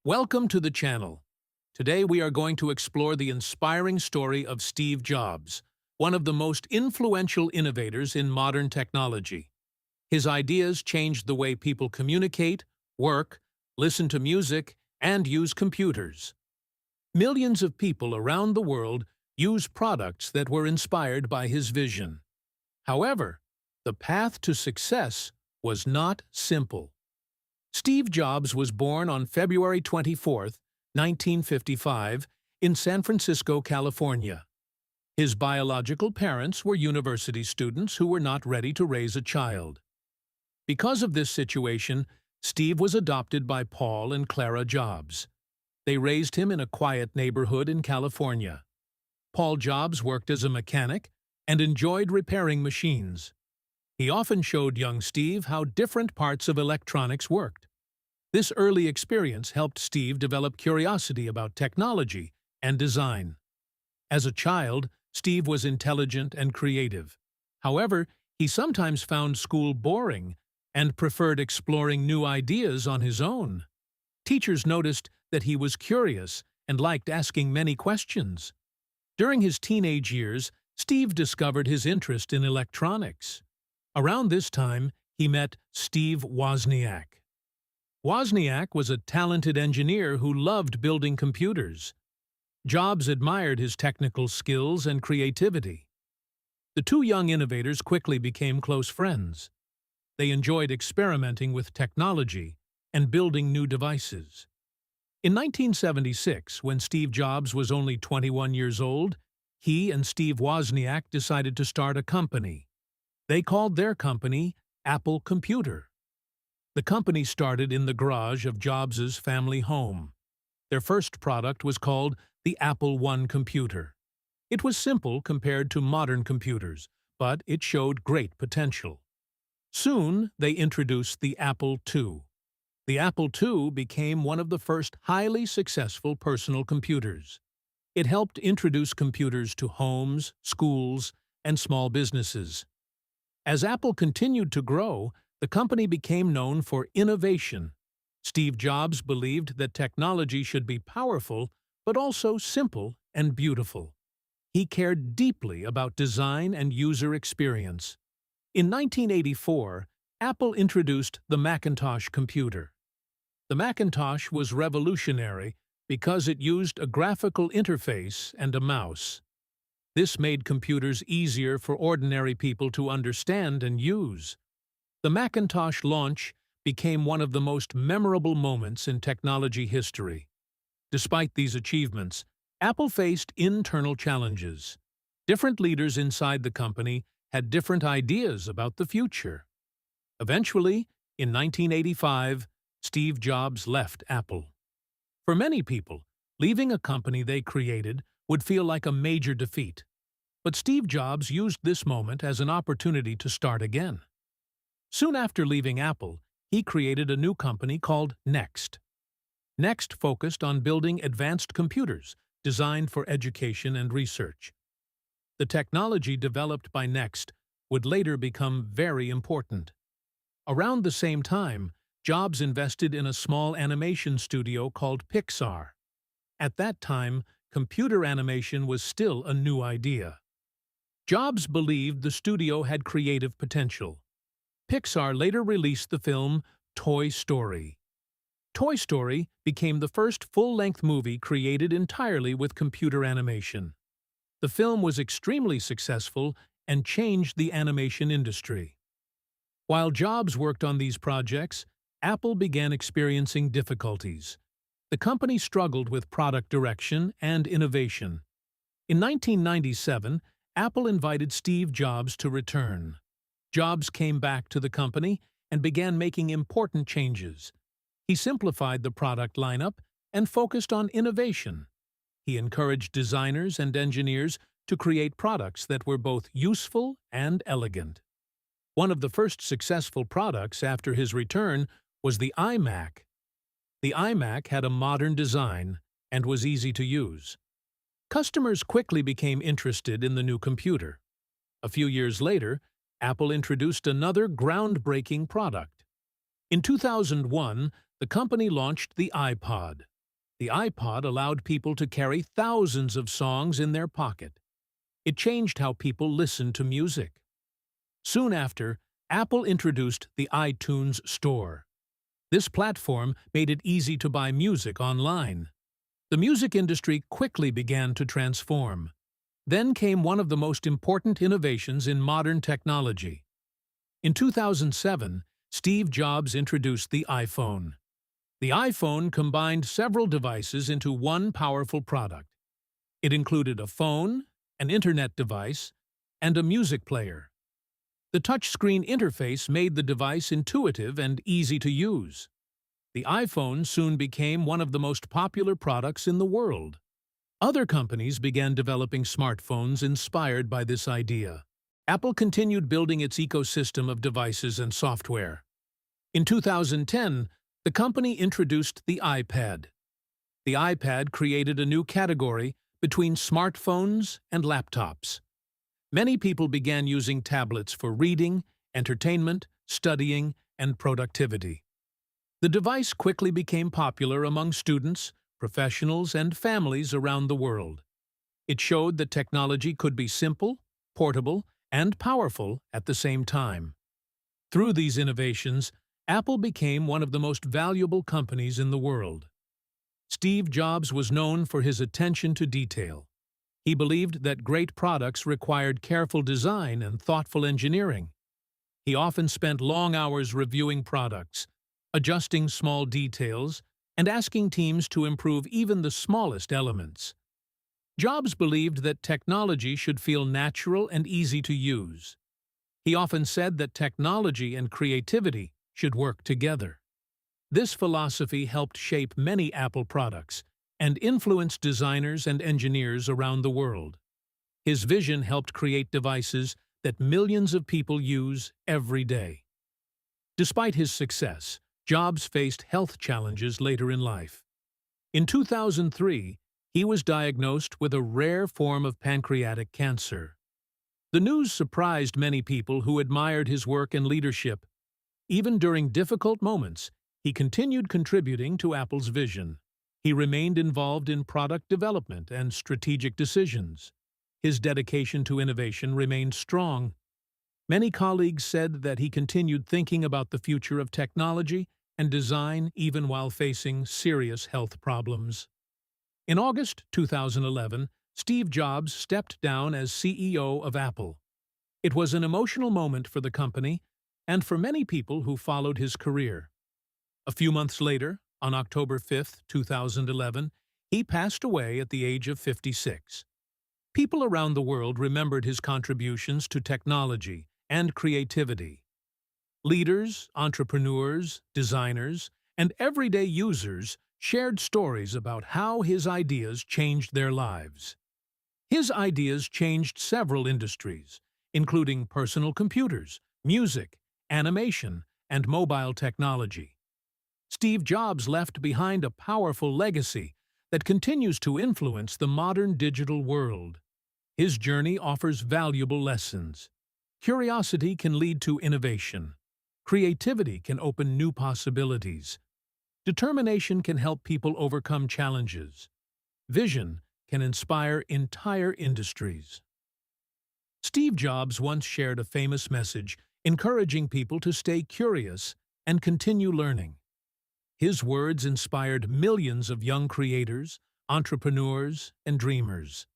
Welcome to the channel. Today we are going to explore the inspiring story of Steve Jobs, one of the most influential innovators in modern technology. His ideas changed the way people communicate, work, listen to music, and use computers. Millions of people around the world use products that were inspired by his vision. However, the path to success was not simple. Steve Jobs was born on February 24, 1955, in San Francisco, California. His biological parents were university students who were not ready to raise a child. Because of this situation, Steve was adopted by Paul and Clara Jobs. They raised him in a quiet neighborhood in California. Paul Jobs worked as a mechanic and enjoyed repairing machines. He often showed young Steve how different parts of electronics worked. This early experience helped Steve develop curiosity about technology and design. As a child, Steve was intelligent and creative. However, he sometimes found school boring and preferred exploring new ideas on his own. Teachers noticed that he was curious and liked asking many questions. During his teenage years, Steve discovered his interest in electronics. Around this time, he met Steve Wozniak. Wozniak was a talented engineer who loved building computers. Jobs admired his technical skills and creativity. The two young innovators quickly became close friends. They enjoyed experimenting with technology and building new devices. In 1976, when Steve Jobs was only 21 years old, he and Steve Wozniak decided to start a company. They called their company Apple Computer. The company started in the garage of Jobs' family home. Their first product was called the Apple I computer. It was simple compared to modern computers, but it showed great potential. Soon, they introduced the Apple II. The Apple II became one of the first highly successful personal computers. It helped introduce computers to homes, schools, and small businesses. As Apple continued to grow, the company became known for innovation. Steve Jobs believed that technology should be powerful, but also simple and beautiful. He cared deeply about design and user experience. In 1984, Apple introduced the Macintosh computer. The Macintosh was revolutionary because it used a graphical interface and a mouse. This made computers easier for ordinary people to understand and use. The Macintosh launch became one of the most memorable moments in technology history. Despite these achievements, Apple faced internal challenges. Different leaders inside the company had different ideas about the future. Eventually, in 1985, Steve Jobs left Apple. For many people, leaving a company they created would feel like a major defeat. But Steve Jobs used this moment as an opportunity to start again. Soon after leaving Apple, he created a new company called Next. Next focused on building advanced computers designed for education and research. The technology developed by Next would later become very important. Around the same time, Jobs invested in a small animation studio called Pixar. At that time, computer animation was still a new idea. Jobs believed the studio had creative potential. Pixar later released the film Toy Story. Toy Story became the first full-length movie created entirely with computer animation. The film was extremely successful and changed the animation industry. While Jobs worked on these projects, Apple began experiencing difficulties. The company struggled with product direction and innovation. In 1997, Apple invited Steve Jobs to return. Jobs came back to the company and began making important changes. He simplified the product lineup and focused on innovation. He encouraged designers and engineers to create products that were both useful and elegant. One of the first successful products after his return was the iMac. The iMac had a modern design and was easy to use. Customers quickly became interested in the new computer. A few years later, Apple introduced another groundbreaking product. In 2001, the company launched the iPod. The iPod allowed people to carry thousands of songs in their pocket. It changed how people listened to music. Soon after, Apple introduced the iTunes Store. This platform made it easy to buy music online. The music industry quickly began to transform. Then came one of the most important innovations in modern technology. In 2007, Steve Jobs introduced the iPhone. The iPhone combined several devices into one powerful product. It included a phone, an internet device, and a music player. The touchscreen interface made the device intuitive and easy to use. The iPhone soon became one of the most popular products in the world. Other companies began developing smartphones inspired by this idea. Apple continued building its ecosystem of devices and software. In 2010, the company introduced the iPad. The iPad created a new category between smartphones and laptops. Many people began using tablets for reading, entertainment, studying, and productivity. The device quickly became popular among students, professionals, and families around the world. It showed that technology could be simple, portable, and powerful at the same time. Through these innovations, Apple became one of the most valuable companies in the world. Steve Jobs was known for his attention to detail. He believed that great products required careful design and thoughtful engineering. He often spent long hours reviewing products, adjusting small details, and asking teams to improve even the smallest elements. Jobs believed that technology should feel natural and easy to use. He often said that technology and creativity should work together. This philosophy helped shape many Apple products and influenced designers and engineers around the world. His vision helped create devices that millions of people use every day. Despite his success, Jobs faced health challenges later in life. In 2003, he was diagnosed with a rare form of pancreatic cancer. The news surprised many people who admired his work and leadership. Even during difficult moments, he continued contributing to Apple's vision. He remained involved in product development and strategic decisions. His dedication to innovation remained strong. Many colleagues said that he continued thinking about the future of technology and design even while facing serious health problems. In August 2011, Steve Jobs stepped down as CEO of Apple. It was an emotional moment for the company and for many people who followed his career. A few months later, on October 5, 2011, he passed away at the age of 56. People around the world remembered his contributions to technology and creativity. Leaders, entrepreneurs, designers, and everyday users shared stories about how his ideas changed their lives. His ideas changed several industries, including personal computers, music, animation, and mobile technology. Steve Jobs left behind a powerful legacy that continues to influence the modern digital world. His journey offers valuable lessons. Curiosity can lead to innovation. Creativity can open new possibilities. Determination can help people overcome challenges. Vision can inspire entire industries. Steve Jobs once shared a famous message encouraging people to stay curious and continue learning. His words inspired millions of young creators, entrepreneurs, and dreamers.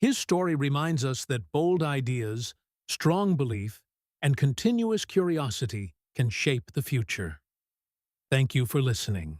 His story reminds us that bold ideas, strong belief, and continuous curiosity can shape the future. Thank you for listening.